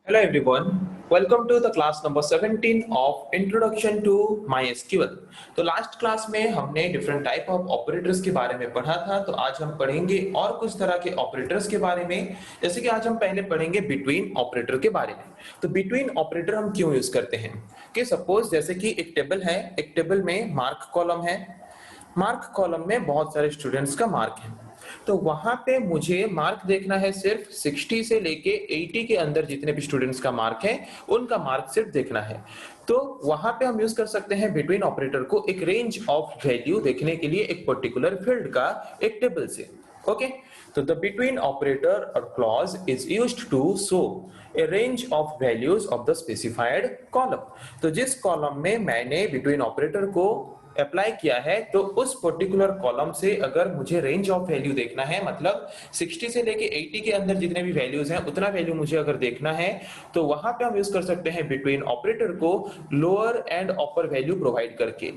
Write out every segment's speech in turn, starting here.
Hello everyone, welcome to the class number 17 of Introduction to MySQL। तो last class में हमने different type of operators के बारे में पढ़ा था, तो आज हम पढ़ेंगे और कुछ तरह के ऑपरेटर्स के बारे में। जैसे कि आज हम पहले पढ़ेंगे बिटवीन ऑपरेटर के बारे में। तो बिटवीन ऑपरेटर हम क्यों यूज करते हैं कि सपोज जैसे कि एक टेबल है, एक टेबल में मार्क कॉलम है, मार्क कॉलम में बहुत सारे स्टूडेंट्स का मार्क है, तो वहां पे मुझे मार्क देखना है सिर्फ 60 से लेके 80 के अंदर जितने भी स्टूडेंट्स का मार्क है उनका मार्क सिर्फ देखना है। तो वहां पे हम यूज कर सकते हैं बिटवीन ऑपरेटर को एक रेंज ऑफ वैल्यू देखने के लिए एक पर्टिकुलर फील्ड का एक टेबल से। ओके, तो द बिटवीन ऑपरेटर और clause is used to show a range of values of the specified column. तो जिस कॉलम में मैंने बिटवीन ऑपरेटर को अप्लाई किया है, तो उस पर्टिकुलर कॉलम से अगर मुझे रेंज ऑफ वैल्यू देखना है, मतलब 60 से लेके 80 के अंदर जितने भी वैल्यूज हैं उतना वैल्यू मुझे अगर देखना है, तो वहां पे हम यूज कर सकते हैं बिटवीन ऑपरेटर को lower and upper value provide करके।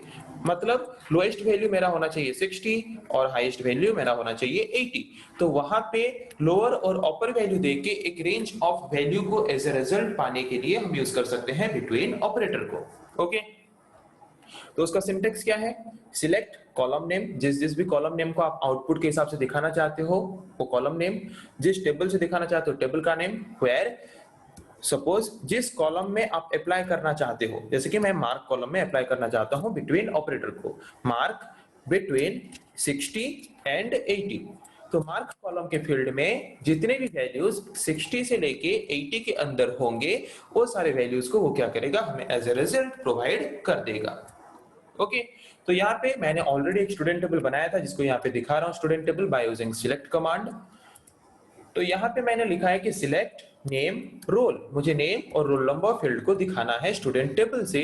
मतलब लोएस्ट वैल्यू मेरा होना चाहिए 60 और हाईएस्ट वैल्यू मेरा होना चाहिए 80। तो वहां पे लोअर और अपर वैल्यू देके एक रेंज ऑफ वैल्यू को एज ए रिजल्ट पाने के लिए हम यूज कर सकते हैं बिटवीन ऑपरेटर को। ओके, तो उसका सिंटेक्स क्या है? सिलेक्ट कॉलम नेम, जिस भी कॉलम नेम को आप आउटपुट के हिसाब से दिखाना चाहते हो वो कॉलम नेम, जिस टेबल से दिखाना चाहते हो टेबल का नेम, वेयर सपोज जिस कॉलम में आप अप्लाई करना चाहते हो, जैसे कि मैं मार्क कॉलम में अप्लाई करना चाहता हूं बिटवीन ऑपरेटर को, मार्क बिटवीन 60 एंड 80। तो मार्क कॉलम के फील्ड में जितने भी वैल्यूज 60 से लेके 80 के अंदर होंगे वो सारे वैल्यूज को वो क्या करेगा, हमें एज ए रिजल्ट प्रोवाइड कर देगा। ओके, तो यहाँ पे मैंने ऑलरेडी एक स्टूडेंट टेबल बनाया था जिसको यहाँ पे दिखा रहा हूँ, student table by using select command. तो यहाँ पे मैंने लिखा है कि सिलेक्ट नेम रोल, मुझे नेम और रोल नंबर फील्ड को दिखाना है स्टूडेंट टेबल से,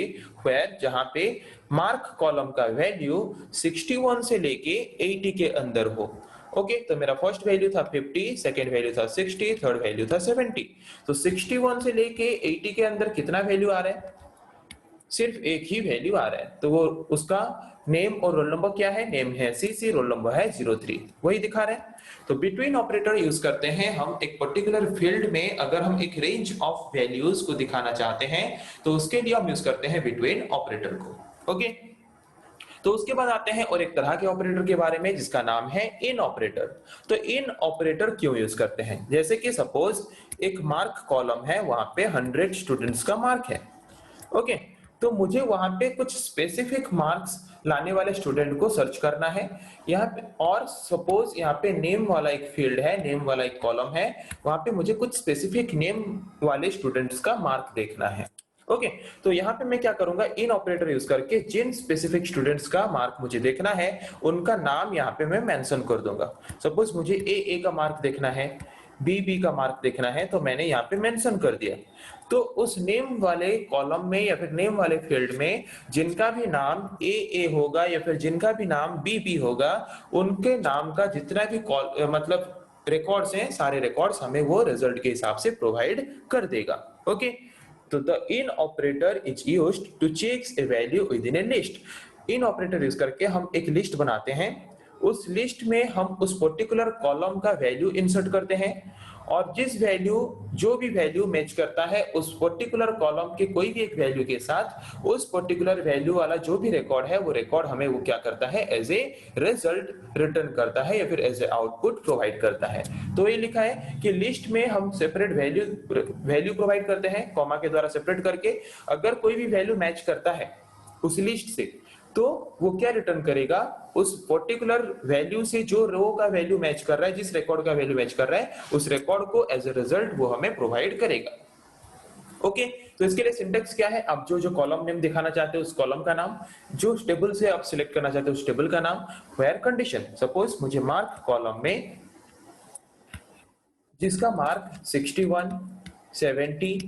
वेयर जहाँ पे मार्क कॉलम का वैल्यू 61 से लेके 80 के अंदर हो। ओके, तो मेरा फर्स्ट वैल्यू था 50, सेकंड वैल्यू था 60, थर्ड वैल्यू था 70। तो 61 से लेके 80 के अंदर कितना वैल्यू आ रहा है? सिर्फ एक ही वैल्यू आ रहा है। तो वो उसका नेम और रोल नंबर क्या है? नेम है सीसी, रोल नंबर है 03, वही दिखा रहे हैं। तो बिटवीन ऑपरेटर यूज करते हैं हम एक पर्टिकुलर फील्ड में अगर हम एक रेंज ऑफ वैल्यूज को दिखाना चाहते हैं तो उसके लिए हम यूज करते हैं बिटवीन ऑपरेटर को। ओके, तो उसके बाद आते हैं और एक तरह के ऑपरेटर के बारे में जिसका नाम है इन ऑपरेटर। तो इन ऑपरेटर क्यों यूज करते हैं? जैसे कि सपोज एक मार्क कॉलम है, वहां पे 100 स्टूडेंट्स का मार्क है। ओके, तो मुझे वहां पे कुछ स्पेसिफिक मार्क्स लाने वाले स्टूडेंट को सर्च करना है यहाँ पे, और सपोज यहाँ पे नेम वाला एक फील्ड है, नेम वाला एक कॉलम है, वहां पे मुझे कुछ स्पेसिफिक नेम वाले स्टूडेंट्स का मार्क देखना है। ओके, तो यहाँ पे मैं क्या करूंगा, इन ऑपरेटर यूज करके जिन स्पेसिफिक स्टूडेंट्स का मार्क मुझे देखना है उनका नाम यहाँ पे मैं मेंशन कर दूंगा। सपोज मुझे ए का मार्क देखना है, बी का मार्क देखना है, तो मैंने यहाँ पे मेंशन कर दिया। तो उस नेम वाले कॉलम में या फिर नेम वाले फील्ड में जिनका भी नाम ए होगा या फिर जिनका भी नाम बी होगा, उनके नाम का जितना भी मतलब रिकॉर्ड्स हैं, सारे रिकॉर्ड्स हमें वो रिजल्ट के हिसाब से प्रोवाइड कर देगा। ओके, तो the in operator is used to check a value within a list. In operator use करके हम एक लिस्ट बनाते हैं, उस लिस्ट में हम उस पर्टिकुलर कॉलम का वैल्यू इंसर्ट करते हैं, और जिस वैल्यू जो भी वैल्यू मैच करता है उस पर्टिकुलर कॉलम के कोई भी एक वैल्यू के साथ, उस पर्टिकुलर वैल्यू वाला जो भी रिकॉर्ड है वो रिकॉर्ड हमें वो क्या करता है, एज ए रिजल्ट रिटर्न करता है या फिर एज ए आउटपुट प्रोवाइड करता है। तो ये लिखा है कि लिस्ट में हम सेपरेट वैल्यू प्रोवाइड करते हैं कॉमा के द्वारा सेपरेट करके। अगर कोई भी वैल्यू मैच करता है उस लिस्ट से, तो वो क्या रिटर्न करेगा, उस पर्टिकुलर वैल्यू से जो रो का वैल्यू मैच कर रहा है, जिस रिकॉर्ड का वैल्यू मैच कर रहा है, उस रिकॉर्ड को एज ए रिजल्ट वो हमें प्रोवाइड करेगा। ओके, तो इसके लिए सिंटेक्स क्या है? आप जो कॉलम नेम दिखाना चाहते हो उस कॉलम का नाम, जो टेबल से आप सिलेक्ट करना चाहते हो उस टेबल का नाम, वेयर कंडीशन, सपोज मुझे मार्क कॉलम में जिसका मार्क 61, 70,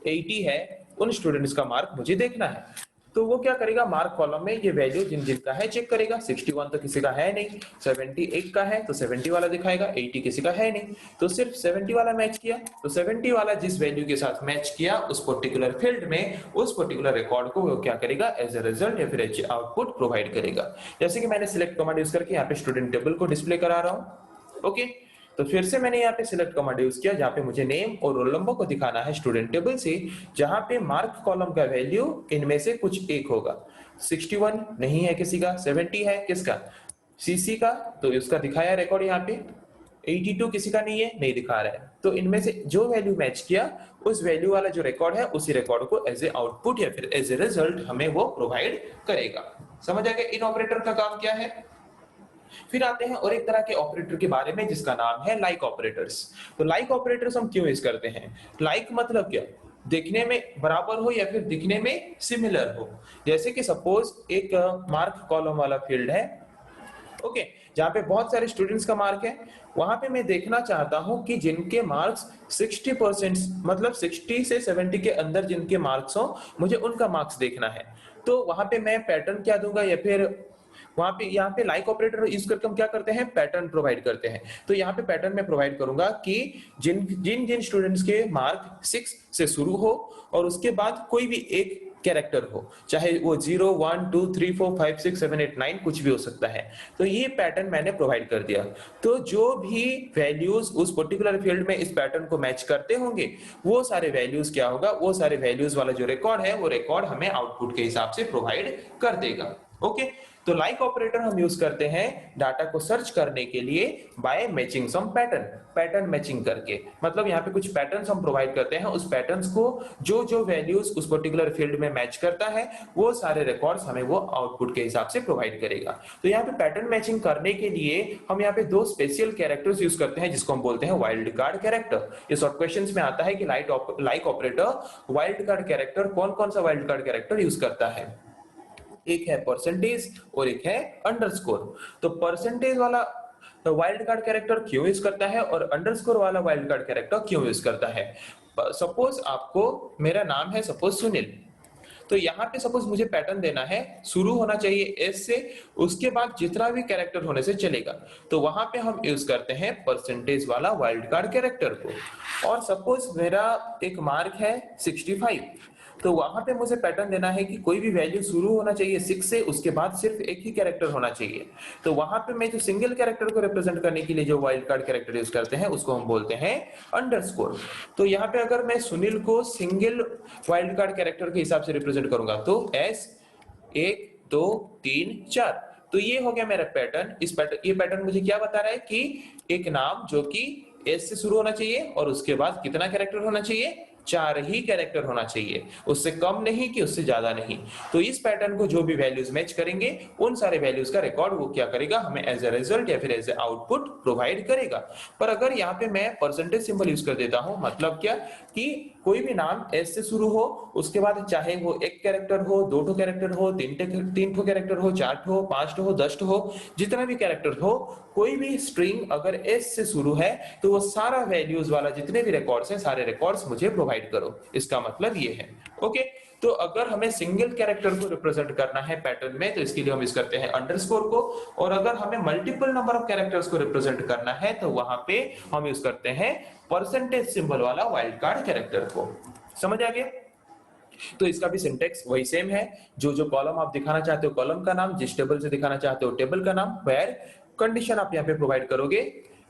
80 है, उन स्टूडेंट्स का मार्क मुझे देखना है। तो वो क्या करेगा, मार्क कॉलम में ये वैल्यू जिन जिनका है चेक करेगा। 61 तो किसी का है नहीं, 70 एक का है तो 70 वाला दिखाएगा, 80 किसी का है नहीं तो सिर्फ 70 वाला मैच किया। तो 70 वाला जिस वैल्यू के साथ मैच किया उस पर्टिकुलर फील्ड में, उस पर्टिकुलर रिकॉर्ड को वो क्या करेगा, एज ए रिजल्ट या फिर एज आउटपुट प्रोवाइड करेगा। जैसे कि मैंने सिलेक्ट कमांड यूज करके यहाँ पे स्टूडेंट टेबल को डिस्प्ले करा रहा हूँ। ओके, तो फिर से मैंने यहाँ पे सिलेक्ट कमांड यूज किया जहाँ पे मुझे नेम और रोल नंबर को दिखाना है स्टूडेंट टेबल से, जहाँ पे मार्क कॉलम का वैल्यू इनमें से कुछ एक होगा। 61 नहीं है किसी का, 70 है किसका, सीसी का, तो उसका दिखाया रिकॉर्ड यहाँ पे। 82 किसी का नहीं है, नहीं दिखा रहा है। तो इनमें से जो वैल्यू मैच किया उस वैल्यू वाला जो रिकॉर्ड है उसी रिकॉर्ड को एज ए आउटपुट या फिर एज ए रिजल्ट हमें वो प्रोवाइड करेगा। समझ आ गया इन ऑपरेटर का काम क्या है। फिर आते हैं और एक तरह के ऑपरेटर के बारे में जिसका नाम है लाइक ऑपरेटर्स। तो लाइक ऑपरेटर्स हम क्यों यूज करते हैं? लाइक मतलब क्या, दिखने में बराबर हो या फिर दिखने में सिमिलर हो। जैसे कि सपोज एक मार्क कॉलम वाला फील्ड है, ओके, जहां पे बहुत सारे स्टूडेंट्स का मार्क है, वहां पे मैं देखना चाहता हूं कि जिनके मार्क्स 60% मतलब 60 से 70 के अंदर जिनके मार्क्स हो, मुझे उनका मार्क्स देखना है। तो वहां पे मैं पैटर्न क्या दूंगा, या फिर वहां पे यहाँ पे लाइक ऑपरेटर यूज करके हम क्या करते हैं, पैटर्न प्रोवाइड करते हैं। तो यहाँ पे पैटर्न में प्रोवाइड करूंगा कि जिन जिन जिन स्टूडेंट्स के मार्क 6 से शुरू हो और उसके बाद कोई भी एक कैरेक्टर हो, चाहे वो 0 1 2 3 4 5 6 7 8 9 कुछ भी हो सकता है। तो ये पैटर्न मैंने प्रोवाइड कर दिया। तो जो भी वैल्यूज उस पर्टिकुलर फील्ड में इस पैटर्न को मैच करते होंगे, वो सारे वैल्यूज क्या होगा, वो सारे वैल्यूज वाला जो रिकॉर्ड है वो रिकॉर्ड हमें आउटपुट के हिसाब से प्रोवाइड कर देगा। ओके, तो लाइक ऑपरेटर हम यूज करते हैं डाटा को सर्च करने के लिए by matching some pattern, pattern matching करके। मतलब यहाँ पे कुछ पैटर्न्स हम प्रोवाइड करते हैं, उस पैटर्न्स को जो जो वैल्यूज उस पर्टिकुलर फील्ड में मैच करता है वो सारे रिकॉर्ड्स हमें वो आउटपुट के हिसाब से प्रोवाइड करेगा। तो यहाँ पे पैटर्न मैचिंग करने के लिए हम यहाँ पे दो स्पेशल कैरेक्टर्स यूज करते हैं जिसको हम बोलते हैं वाइल्ड कार्ड कैरेक्टर। ये शॉर्ट क्वेश्चंस में आता है कि like operator wild card character कौन कौन सा वाइल्ड कार्ड कैरेक्टर यूज करता है। एक है परसेंटेज और एक है अंडरस्कोर। तो परसेंटेज वाला वाइल्ड कार्ड कैरेक्टर क्यों यूज करता है और अंडरस्कोर वाला वाइल्ड कार्ड कैरेक्टर क्यों यूज करता है? सपोज आपको, मेरा नाम है सपोज सुनील, तो यहाँ पे सपोज मुझे पैटर्न देना है, शुरू होना चाहिए एस से, उसके बाद जितना भी कैरेक्टर होने से चलेगा। तो वहां पे हम यूज करते हैं परसेंटेज वाला वाइल्ड कार्ड कैरेक्टर को। और सपोज मेरा एक मार्क है 65, तो वहां पे मुझे पैटर्न देना है कि कोई भी वैल्यू शुरू होना चाहिए 6 से, उसके बाद सिर्फ एक ही कैरेक्टर होना चाहिए। तो वहां पे मैं जो सिंगल कैरेक्टर को रिप्रेजेंट करने के लिए जो वाइल्ड कार्ड कैरेक्टर यूज करते हैं उसको हम बोलते हैं अंडरस्कोर। तो यहाँ पे अगर मैं सुनील को सिंगल वाइल्ड कार्ड कैरेक्टर के हिसाब से रिप्रेजेंट करूंगा तो S 1 2 3 4, तो ये हो गया मेरा पैटर्न। इस पैटर्न, ये पैटर्न मुझे क्या बता रहा है कि एक नाम जो कि S से शुरू होना चाहिए और उसके बाद कितना कैरेक्टर होना चाहिए, 4 ही कैरेक्टर होना चाहिए, उससे कम नहीं कि उससे ज्यादा नहीं। तो इस पैटर्न को जो भी वैल्यूज मैच करेंगे उन सारे वैल्यूज का रिकॉर्ड वो क्या करेगा, हमें एज ए रिजल्ट या फिर एज ए आउटपुट प्रोवाइड करेगा। पर अगर यहाँ पे मैं परसेंटेज सिंबल यूज कर देता हूं, मतलब क्या कि कोई भी नाम एस से शुरू हो, उसके बाद चाहे वो एक कैरेक्टर हो, दो ठो कैरेक्टर हो, तीन ठो कैरेक्टर हो, 4 ठो, 5 ठो हो, 10 ठो हो, जितना भी कैरेक्टर हो, कोई भी स्ट्रिंग अगर एस से शुरू है तो वो सारा वैल्यूज वाला जितने भी रिकॉर्ड्स हैं सारे रिकॉर्ड्स मुझे प्रोवाइड करो। इसका मतलब ये है। ओके, तो अगर हमें सिंगल कैरेक्टर को रिप्रेजेंट करना है पैटर्न में तो इसके लिए हम यूज करते हैं अंडरस्कोर को, और अगर हमें मल्टीपल नंबर ऑफ कैरेक्टर्स को रिप्रेजेंट करना है तो वहां पे हम यूज करते हैं परसेंटेज सिंबल वाला वाइल्ड कार्ड कैरेक्टर को। समझ आ गया? तो इसका भी सिंटेक्स वही सेम है। जो जो कॉलम आप दिखाना चाहते हो कॉलम का नाम, जिस टेबल से दिखाना चाहते हो टेबल का नाम, वेयर कंडीशन आप यहाँ पे प्रोवाइड करोगे।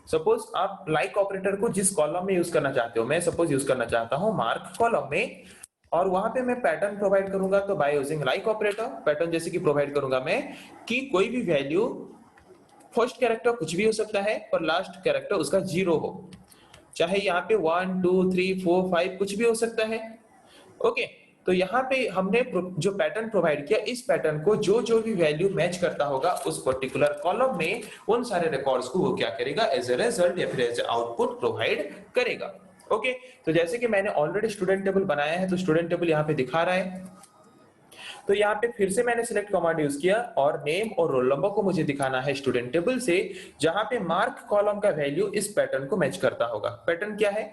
सपोज आप लाइक ऑपरेटर को जिस कॉलम में यूज करना चाहते हो, मैं सपोज यूज करना चाहता हूँ मार्क कॉलम में, और वहां पे मैं पैटर्न प्रोवाइड करूंगा। तो by using like operator pattern जैसे कि प्रोवाइड करूंगा मैं कि कोई भी वैल्यू फर्स्ट कैरेक्टर कुछ भी हो सकता है पर लास्ट कैरेक्टर उसका 0 हो, चाहे यहाँ पे 1 2 3 4 5 कुछ भी हो सकता है। ओके, तो यहाँ पे हमने जो पैटर्न प्रोवाइड किया, इस पैटर्न को जो जो भी वैल्यू मैच करता होगा उस पर्टिकुलर कॉलम में उन सारे रिकॉर्ड्स को वो क्या करेगा, एज ए रिजल्ट या फिर एज ए आउटपुट प्रोवाइड करेगा। ओके, तो जैसे कि मैंने ऑलरेडी स्टूडेंट टेबल बनाया है तो स्टूडेंट टेबल यहाँ पे दिखा रहा है। तो यहाँ पे फिर से मैंने सिलेक्ट कमांड यूज किया और नेम और रोल नंबर को मुझे दिखाना है स्टूडेंट टेबल से, जहां पे मार्क कॉलम का वैल्यू इस पैटर्न को मैच करता होगा। पैटर्न क्या है?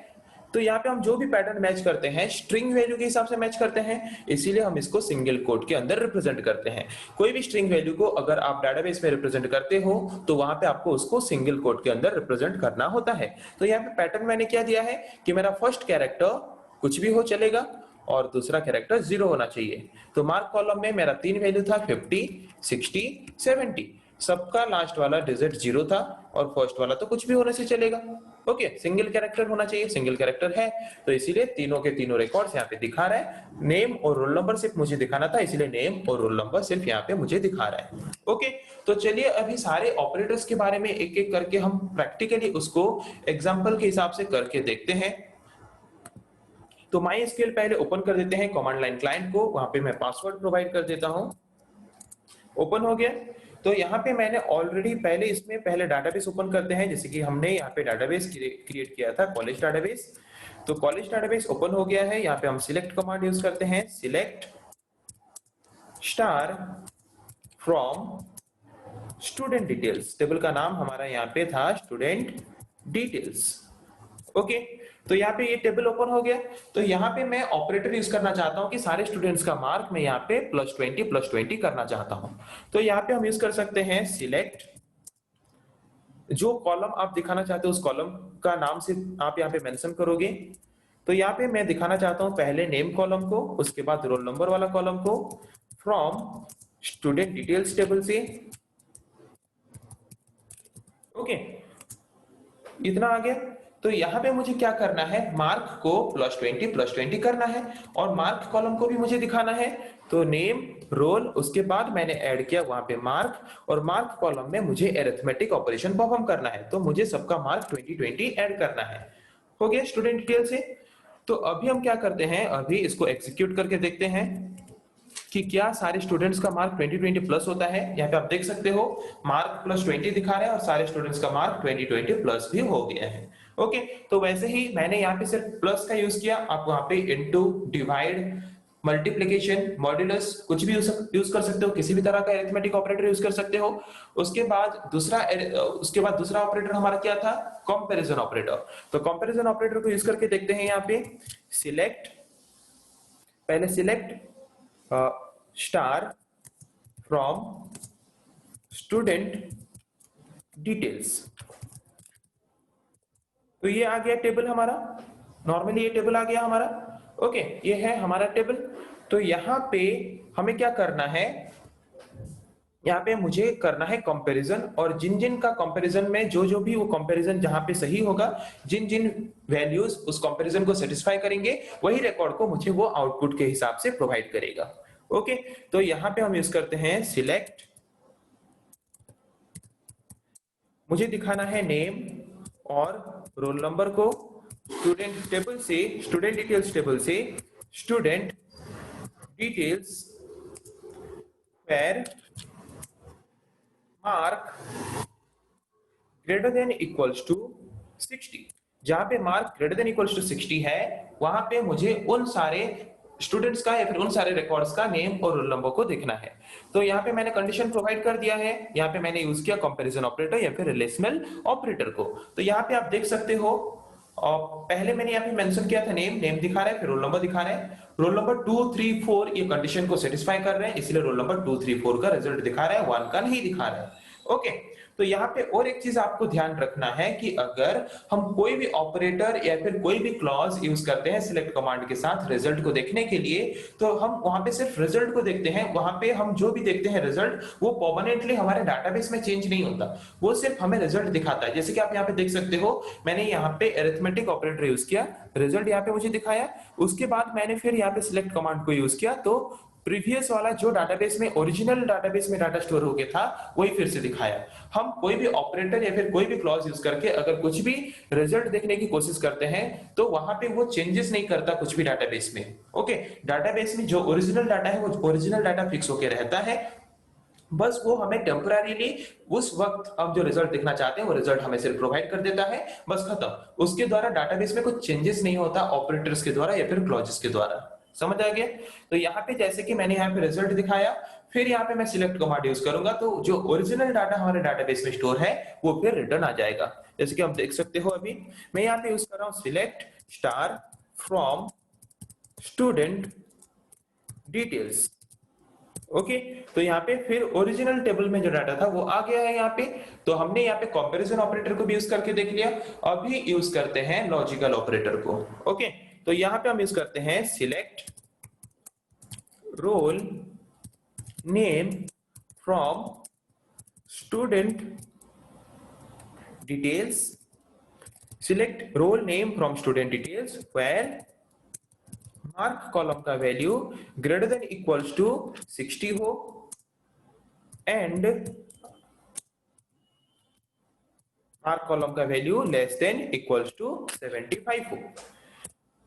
तो यहाँ पे हम जो भी पैटर्न मैच करते हैं स्ट्रिंग वैल्यू के हिसाब से मैच करते हैं, इसीलिए हम इसको सिंगल कोट के अंदर रिप्रेजेंट करते हैं। कोई भी स्ट्रिंग वैल्यू को अगर आप डाटाबेस में रिप्रेजेंट करते हो तो वहां पे आपको उसको सिंगल कोट के अंदर रिप्रेजेंट करना होता है। तो यहाँ पे पैटर्न मैंने क्या दिया है कि मेरा फर्स्ट कैरेक्टर कुछ भी हो चलेगा और दूसरा कैरेक्टर 0 होना चाहिए। तो मार्क कॉलम में मेरा 3 वैल्यू था 50 60 70। सबका लास्ट वाला डिजिट 0 था और फर्स्ट वाला तो कुछ भी होने से चलेगा। ओके, सिंगल कैरेक्टर होना चाहिए, सिंगल कैरेक्टर है तो इसीलिए तीनों के तीनों रिकॉर्ड्स यहाँ पे दिखा रहा है। नेम और रोल नंबर सिर्फ मुझे दिखाना था, इसीलिए नेम और रोल नंबर सिर्फ यहाँ पे मुझे दिखा रहा है। ओके, तो चलिए अभी सारे ऑपरेटर्स के बारे में एक एक करके हम प्रैक्टिकली उसको एग्जाम्पल के हिसाब से करके देखते हैं। तो MySQL पहले ओपन कर देते हैं कमांड लाइन क्लाइंट को, वहां पे मैं पासवर्ड प्रोवाइड कर देता हूं। ओपन हो गया। तो यहाँ पे मैंने ऑलरेडी पहले डाटाबेस ओपन करते हैं, जैसे कि हमने यहाँ पे डाटाबेस क्रिएट किया था कॉलेज डाटाबेस। तो कॉलेज डाटाबेस ओपन हो गया है। यहाँ पे हम सिलेक्ट कमांड यूज करते हैं, select star from student details. Table का नाम हमारा यहाँ पे था स्टूडेंट डिटेल्स। ओके, तो यहाँ पे ये टेबल ओपन हो गया। तो यहाँ पे मैं ऑपरेटर यूज करना चाहता हूँ कि सारे स्टूडेंट्स का मार्क मैं यहाँ पे +20 करना चाहता हूँ। तो यहाँ पे हम यूज कर सकते हैं सिलेक्ट, जो कॉलम आप दिखाना चाहते हो उस कॉलम का नाम से आप यहाँ पे मेंशन करोगे। तो यहाँ पे मैं दिखाना चाहता हूँ पहले नेम कॉलम को, उसके बाद रोल नंबर वाला कॉलम को, फ्रॉम स्टूडेंट डिटेल्स टेबल से। ओके, इतना आ गया। तो यहाँ पे मुझे क्या करना है, मार्क को +20 करना है और मार्क कॉलम को भी मुझे दिखाना है। तो नेम रोल, उसके बाद मैंने ऐड किया वहां पे मार्क, और मार्क कॉलम में मुझे अरिथमेटिक ऑपरेशन परफॉर्म करना है। तो मुझे सबका मार्क 20 ऐड करना है। हो गया स्टूडेंट डिटेल से। तो अभी हम क्या करते हैं, अभी इसको एग्जीक्यूट करके देखते हैं कि क्या सारे स्टूडेंट्स का मार्क 20 प्लस होता है। यहाँ पे आप देख सकते हो मार्क +20 दिखा रहा है और सारे स्टूडेंट्स का मार्क 20 प्लस भी हो गया है। ओके, तो वैसे ही मैंने यहाँ पे सिर्फ प्लस का यूज किया, आप वहां पे इनटू, डिवाइड, मल्टीप्लिकेशन, मॉड्यूलस कुछ भी यूज कर सकते हो, किसी भी तरह का अरिथमेटिक ऑपरेटर यूज कर सकते हो। उसके बाद दूसरा ऑपरेटर हमारा क्या था, कंपैरिजन ऑपरेटर। तो कंपैरिजन ऑपरेटर को यूज करके देखते हैं। यहाँ पे पहले select star from student details. तो ये आ गया टेबल हमारा, नॉर्मली ये टेबल आ गया हमारा। ओके, ये है हमारा टेबल। तो यहाँ पे हमें क्या करना है, यहाँ पे मुझे करना है कंपैरिजन, और जिन जिन का कंपैरिजन में जो भी वो कंपैरिजन जहां पे सही होगा, जिन जिन वैल्यूज उस कंपैरिजन को सेटिस्फाई करेंगे, वही रिकॉर्ड को मुझे वो आउटपुट के हिसाब से प्रोवाइड करेगा। ओके, तो यहाँ पे हम यूज करते हैं सिलेक्ट, मुझे दिखाना है नेम और रोल नंबर को स्टूडेंट डिटेल्स टेबल से student details where mark greater than equals to 60। जहां पे mark greater than equals to 60 है, वहां पे मुझे उन सारे स्टूडेंट्स का या फिर उन सारे रिकॉर्ड्स का नेम और रोल नंबर को देखना है। तो यहाँ पे मैंने कंडीशन प्रोवाइड कर दिया है। यहाँ पे मैंने यूज किया कंपैरिजन ऑपरेटर या फिर रिलेशनल ऑपरेटर को। तो यहाँ पे आप देख सकते हो, और पहले मैंने यहाँ पे मेंशन किया था नेम दिखा रहा है, फिर रोल नंबर दिखा रहा है। रोल नंबर 2 3 4 ये कंडीशन को सेटिस्फाई कर रहे हैं, इसलिए रोल नंबर 2 3 4 का रिजल्ट दिखा रहा है, 1 का नहीं दिखा रहा है। ओके, तो यहाँ पे और एक चीज आपको ध्यान रखना है कि अगर हम कोई भी ऑपरेटर या फिर कोई भी क्लॉज यूज करते हैं सिलेक्ट कमांड के साथ रिजल्ट को देखने के लिए, तो हम वहां पे सिर्फ रिजल्ट को देखते हैं। वहां पे हम जो भी देखते हैं रिजल्ट, वो परमानेंटली हमारे डाटाबेस में चेंज नहीं होता, वो सिर्फ हमें रिजल्ट दिखाता है। जैसे कि आप यहाँ पे देख सकते हो, मैंने यहाँ पे अरिथमेटिक ऑपरेटर यूज किया, रिजल्ट यहाँ पे मुझे दिखाया। उसके बाद मैंने फिर यहाँ पे सिलेक्ट कमांड को यूज किया, तो प्रीवियस वाला जो डाटाबेस में ओरिजिनल डाटाबेस में डाटा स्टोर हो गया था, वही फिर से दिखाया। हम कोई भी ऑपरेटर या फिर कोई भी क्लॉज यूज करके अगर कुछ भी रिजल्ट देखने की कोशिश करते हैं, तो वहां पे वो चेंजेस नहीं करता कुछ भी डाटाबेस में। ओके, डाटाबेस में जो ओरिजिनल डाटा है वो ओरिजिनल डाटा फिक्स होके रहता है, बस वो हमें टेम्पररीली उस वक्त अब जो रिजल्ट देखना चाहते हैं वो रिजल्ट हमें सिर्फ प्रोवाइड कर देता है, बस खत्म। उसके द्वारा डाटाबेस में कुछ चेंजेस नहीं होता ऑपरेटर्स के द्वारा या फिर क्लॉजेस के द्वारा। समझ आ गया? तो यहाँ पे जैसे कि मैंने यहाँ पे रिजल्ट दिखाया, फिर यहाँ पे मैं सिलेक्ट कमांड यूज करूंगा, तो जो ओरिजिनल डाटा हमारे डाटाबेस में स्टोर है वो फिर रिटर्न आ जाएगा। जैसे कि आप देख सकते हो, अभी मैं यहाँ पे यूज कर रहा हूँ select star from student details. Okay, तो यहाँ पे फिर ओरिजिनल टेबल में जो डाटा था वो आ गया है यहाँ पे। तो हमने यहाँ पे कंपैरिजन ऑपरेटर को भी यूज करके देख लिया। अभी यूज करते हैं लॉजिकल ऑपरेटर को। ओके, तो यहाँ पे हम यूज करते हैं select roll name from student details, select roll name from student details where mark column का value greater than equals to 60 हो एंड मार्क कॉलम का value less than equals to 75 हो।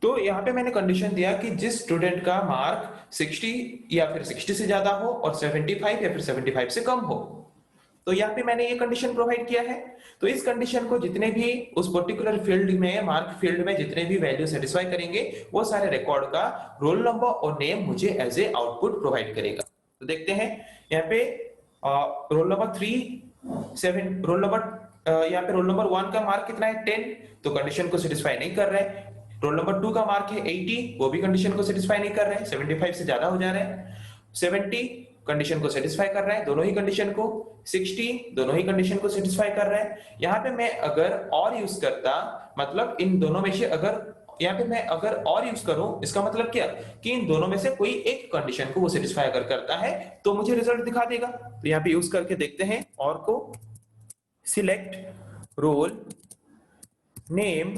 तो यहाँ पे मैंने कंडीशन दिया कि जिस स्टूडेंट का मार्क 60 या फिर 60 से ज्यादा हो और 75 या फिर 75 से कम हो, तो यहाँ पे मैंने ये कंडीशन प्रोवाइड किया है। तो इस कंडीशन को जितने भी उस पर्टिकुलर फील्ड में, मार्क फील्ड में जितने भी वैल्यू सेटिस्फाई करेंगे, वो सारे रिकॉर्ड का रोल नंबर और नेम मुझे एज ए आउटपुट प्रोवाइड करेगा। तो देखते हैं यहाँ पे रोल नंबर 3 7 रोल नंबर यहाँ पे रोल नंबर 1 का मार्क कितना है 10, तो कंडीशन को सेटिस्फाई नहीं कर रहा है। रोल नंबर 2 का मार्क है 80, वो भी कंडीशन को सेटिस्फाई नहीं कर रहा है, 75 से ज्यादा हो जा रहा है। 70 कंडीशन को सेटिस्फाई कर रहा है, दोनों ही कंडीशन को। 60 दोनों ही कंडीशन को सेटिस्फाई कर रहा है। यहाँ पे मैं अगर और यूज करता, मतलब इन दोनों में से अगर यहाँ पे मैं अगर और यूज करूं, इसका मतलब क्या कि इन दोनों में से कोई एक कंडीशन को वो सेटिस्फाई अगर करता है तो मुझे रिजल्ट दिखा देगा। तो यहाँ पे यूज करके देखते हैं और को। Select roll name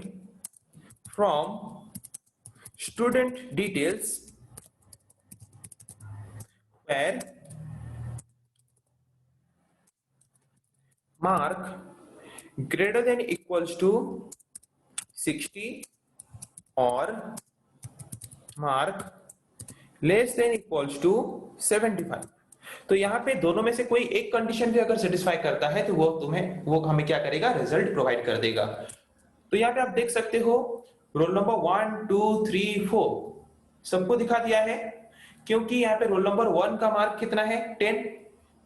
from student details where mark greater than equals to 60 or mark less than equals to 75। तो यहाँ पे दोनों में से कोई एक कंडीशन भी अगर सेटिस्फाई करता है तो वो हमें क्या करेगा, रिजल्ट प्रोवाइड कर देगा। तो यहाँ पे आप देख सकते हो रोल नंबर 1 2 3 4 सबको दिखा दिया है, क्योंकि यहाँ पे रोल नंबर 1 का मार्क कितना है 10,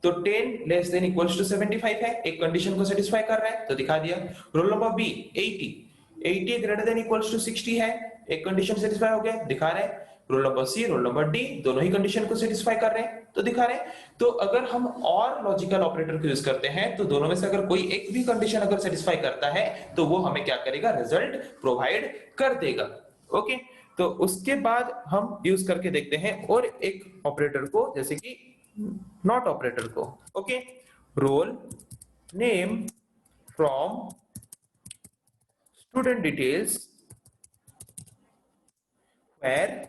तो 10 लेस देन इक्वल्स टू 75 है, एक कंडीशन को सेटिस्फाई कर रहा है तो दिखा दिया। Roll number B 80 greater than equals to 60 है, एक कंडीशन सेटिस्फाई हो गया, दिखा रहे हैं। Roll number C, roll number D दोनों ही कंडीशन को सेटिस्फाई कर रहे हैं तो दिखा रहे हैं। तो अगर हम और लॉजिकल ऑपरेटर को यूज करते हैं तो दोनों में से अगर कोई एक भी कंडीशन अगर सेटिस्फाई करता है तो वो हमें क्या करेगा, रिजल्ट प्रोवाइड कर देगा। ओके, तो उसके बाद हम यूज करके देखते हैं और एक ऑपरेटर को, जैसे कि नॉट ऑपरेटर को। Okay, roll name from student details where,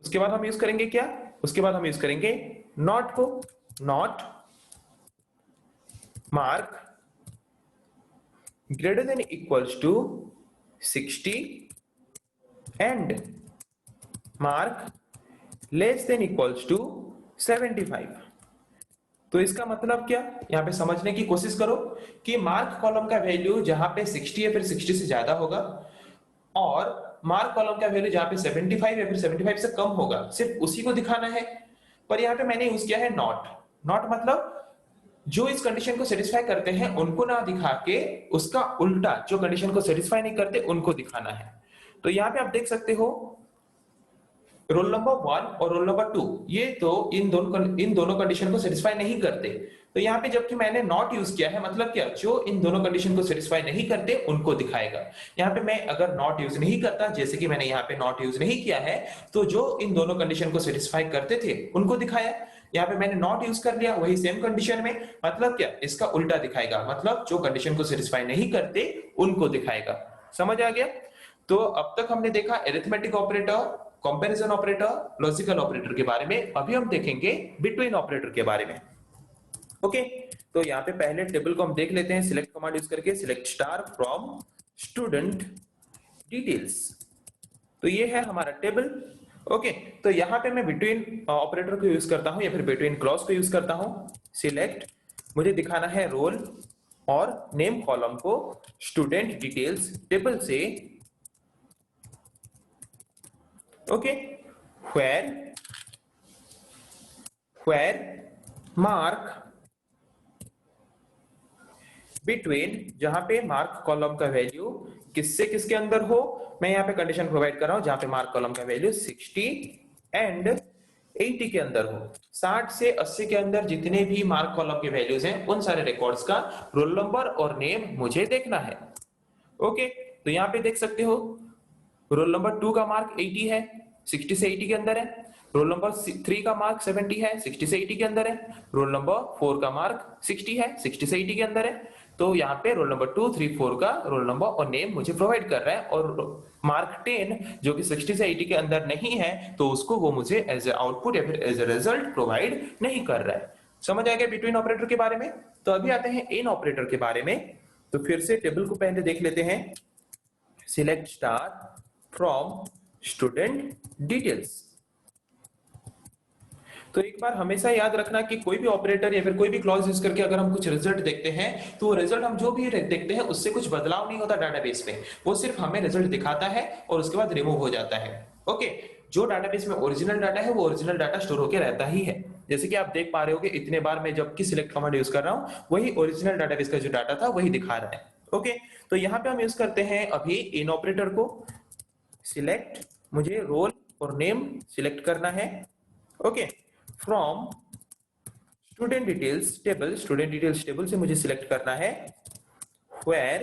उसके बाद हम यूज करेंगे क्या, उसके बाद हम यूज करेंगे नॉट को। Not mark greater than equals to 60 and mark less than equals to 75। तो इसका मतलब क्या, यहाँ पे समझने की कोशिश करो कि मार्क कॉलम का वैल्यू जहां पे 60 या फिर 60 से ज्यादा होगा और मार्क कॉलम का वैल्यू जहां पे 75 या फिर 75 से कम होगा, सिर्फ उसी को दिखाना है। पर यहाँ पे मैंने यूज किया है नॉट। नॉट मतलब जो इस कंडीशन को सेटिस्फाई करते हैं उनको ना दिखा के उसका उल्टा, जो कंडीशन को सेटिस्फाई नहीं करते उनको दिखाना है। तो यहाँ पे आप देख सकते हो रोल नंबर 1 और रोल नंबर 2 ये तो इन दोनों कंडीशन को सेटिस्फाई नहीं करते। तो यहाँ पे जबकि मैंने नॉट यूज किया है, मतलब क्या, जो इन दोनों कंडीशन को सेटिस्फाई नहीं करते उनको दिखाएगा। यहाँ पे मैं अगर नॉट यूज नहीं करता, जैसे कि मैंने यहाँ पे नॉट यूज नहीं किया है, तो जो इन दोनों कंडीशन को सेटिस्फाई करते थे उनको दिखाया। यहाँ पे मैंने नॉट यूज कर लिया वही सेम कंडीशन में, मतलब क्या, इसका उल्टा दिखाएगा, मतलब जो कंडीशन को सेटिस्फाई नहीं करते उनको दिखाएगा। समझ आ गया? तो अब तक हमने देखा arithmetic operator, comparison operator, logical operator के बारे में। अभी हम देखेंगे बिटवीन ऑपरेटर के बारे में। ओके, तो यहाँ पे पहले टेबल को हम देख लेते हैं सिलेक्ट कमांड यूज करके। Select star from student details, तो ये है हमारा टेबल। ओके, तो यहाँ पे मैं बिटवीन ऑपरेटर को यूज करता हूँ या फिर बिटवीन क्लॉज को यूज करता हूँ। सिलेक्ट, मुझे दिखाना है रोल और नेम कॉलम को स्टूडेंट डिटेल्स टेबल से। ओके, where मार्क बिटवीन, जहां पे मार्क कॉलम का वैल्यू किससे किसके अंदर हो, मैं यहाँ पे कंडीशन प्रोवाइड कर रहा हूं जहां पे मार्क कॉलम का वैल्यू 60 एंड 80 के अंदर हो। 60 से 80 के अंदर जितने भी मार्क कॉलम के वैल्यूज हैं उन सारे रिकॉर्ड्स का रोल नंबर और नेम मुझे देखना है। ओके, तो यहाँ पे देख सकते हो रोल नंबर 2 का मार्क 80 है, 60 से 80 के अंदर है। रोल नंबर 3 का मार्क 70 है, 60 से 80 के अंदर है। रोल नंबर 4 का मार्क 60 है, 60 से 80 के अंदर है। तो यहाँ पे रोल नंबर 2, 3, 4 का रोल नंबर और नेम मुझे प्रोवाइड कर रहा है, और मार्क 10 जो कि 60 से 80 के अंदर नहीं है, तो उसको वो मुझे एज ए आउटपुट या फिर एज ए रिजल्ट प्रोवाइड नहीं कर रहा है। समझ आ गया बिटवीन ऑपरेटर के बारे में। तो अभी आते हैं इन ऑपरेटर के बारे में। तो फिर से टेबल को पहले देख लेते हैं। Select star from student details. तो एक बार हमेशा याद रखना कि कोई भी ऑपरेटर या फिर कोई भी क्लॉज यूज करके अगर हम कुछ रिजल्ट देखते हैं, तो वो रिजल्ट हम जो भी देखते हैं उससे कुछ बदलाव नहीं होता डाटाबेस में। वो सिर्फ हमें रिजल्ट दिखाता है और उसके बाद रिमूव हो जाता है। ओके, जो डाटाबेस में ओरिजिनल डाटा है वो ओरिजिनल डाटा स्टोर होकर रहता ही है। जैसे कि आप देख पा रहे हो कि इतने बार मैं जबकि सिलेक्ट कमांड यूज कर रहा हूं, वही ओरिजिनल डाटाबेस का जो डाटा था वही दिखा रहा है। ओके, तो यहाँ पे हम यूज करते हैं अभी इन ऑपरेटर को। सिलेक्ट, मुझे रोल और नेम सिलेक्ट करना है। Okay, from student details table से मुझे सिलेक्ट करना है वेयर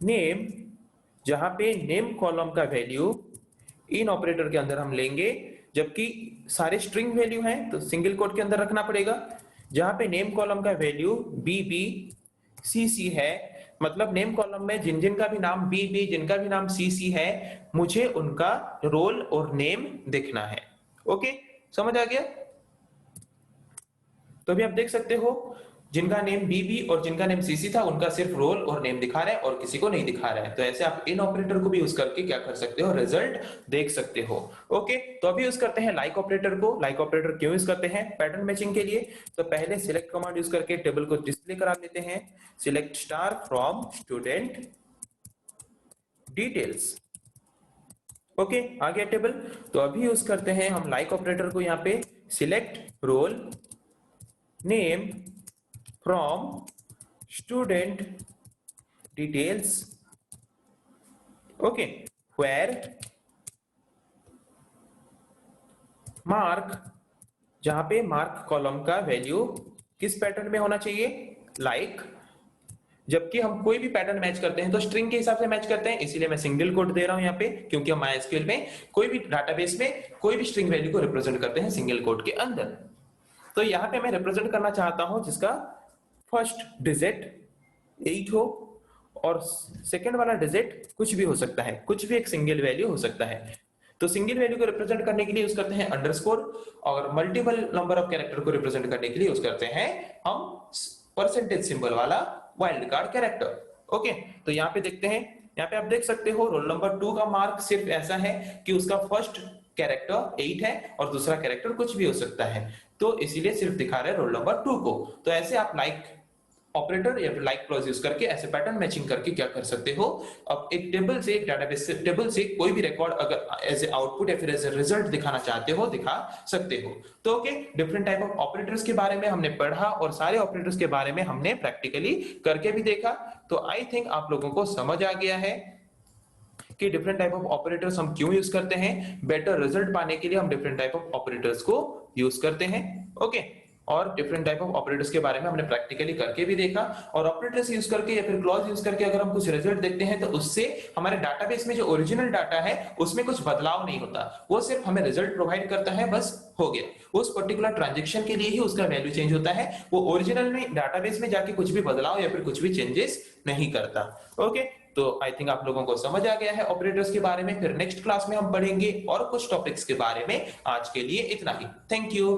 नेम, जहां पे नेम कॉलम का वैल्यू इन ऑपरेटर के अंदर हम लेंगे, जबकि सारे स्ट्रिंग वैल्यू हैं तो सिंगल कोट के अंदर रखना पड़ेगा। जहां पे नेम कॉलम का वैल्यू बीबी सीसी है, मतलब नेम कॉलम में जिन जिन का भी नाम बीबी, जिनका भी नाम सीसी है, मुझे उनका रोल और नेम देखना है। ओके, समझ आ गया। तो अभी आप देख सकते हो जिनका नेम बीबी और जिनका नेम सीसी था उनका सिर्फ रोल और नेम दिखा रहा है और किसी को नहीं दिखा रहा है। तो ऐसे आप इन ऑपरेटर को भी यूज करके क्या कर सकते हो, रिजल्ट देख सकते हो। ओके, तो अभी यूज करते हैं लाइक ऑपरेटर को। लाइक ऑपरेटर क्यों यूज करते हैं? पैटर्न मैचिंग के लिए। तो पहले सिलेक्ट कमांड यूज करके टेबल को डिस्प्ले करा लेते हैं। Select star from student details. Okay, आ गया टेबल। तो अभी यूज करते हैं हम लाइक ऑपरेटर को। यहाँ पे select roll name from student details. Okay, where mark, जहां पे मार्क कॉलम का वैल्यू किस पैटर्न में होना चाहिए, लाइक। जबकि हम कोई भी पैटर्न मैच करते हैं तो स्ट्रिंग के हिसाब से मैच करते हैं, इसीलिए मैं सिंगल कोट दे रहा हूं यहाँ पे, क्योंकि हम MySQL में कोई भी डाटाबेस में कोई भी स्ट्रिंग वैल्यू को रिप्रेजेंट करते हैं सिंगल कोट के अंदर। तो यहाँ पे मैं रिप्रेजेंट करना चाहता हूं जिसका फर्स्ट डिजिट 8 हो और सेकंड वाला डिजिट कुछ भी हो सकता है, कुछ भी एक सिंगल वैल्यू हो सकता है। तो सिंगल वैल्यू को रिप्रेजेंट करने के लिए यूज करते हैं अंडरस्कोर, और मल्टीपल नंबर ऑफ कैरेक्टर को रिप्रेजेंट करने के लिए यूज करते हैं हम परसेंटेज सिंबल वाला वाइल्ड कार्ड कैरेक्टर। ओके, तो यहाँ पे देखते हैं, यहाँ पे आप देख सकते हो रोल नंबर 2 का मार्क सिर्फ ऐसा है कि उसका फर्स्ट कैरेक्टर 8 है और दूसरा कैरेक्टर कुछ भी हो सकता है, तो इसीलिए सिर्फ दिखा रहे हैं रोल नंबर 2 को। तो ऐसे आप लाइक ऑपरेटर या फिर लाइक क्लॉज यूज करके ऐसे पैटर्न मैचिंग करके क्या कर सकते हो, अब एक टेबल से, एक डाटाबेस से, टेबल से कोई भी रिकॉर्ड अगर एज ए आउटपुट या फिर एज ए रिजल्ट दिखाना चाहते हो, दिखा सकते हो। तो okay, different type of operators के बारे में हमने पढ़ा और सारे ऑपरेटर्स के बारे में हमने प्रैक्टिकली करके भी देखा। तो आई थिंक आप लोगों को समझ आ गया है कि डिफरेंट टाइप ऑफ ऑपरेटर्स हम क्यों यूज करते हैं। बेटर रिजल्ट पाने के लिए हम डिफरेंट टाइप ऑफ ऑपरेटर्स को यूज करते हैं। ओके, और डिफरेंट टाइप ऑफ ऑपरेटर्स के बारे में हमने प्रैक्टिकली करके भी देखा। और ऑपरेटर्स यूज करके या फिर क्लॉज यूज करके अगर हम कुछ रिजल्ट देखते हैं तो उससे हमारे डाटाबेस में जो ओरिजिनल डाटा है उसमें कुछ बदलाव नहीं होता, वो सिर्फ हमें रिजल्ट प्रोवाइड करता है, बस हो गया। उस पर्टिकुलर ट्रांजेक्शन के लिए ही उसका वैल्यू चेंज होता है, वो ओरिजिनल में डाटाबेस में जाके कुछ भी बदलाव या फिर कुछ भी चेंजेस नहीं करता। ओके, तो आई थिंक आप लोगों को समझ आ गया है ऑपरेटर्स के बारे में। फिर नेक्स्ट क्लास में हम पढ़ेंगे और कुछ टॉपिक्स के बारे में। आज के लिए इतना ही। Thank you.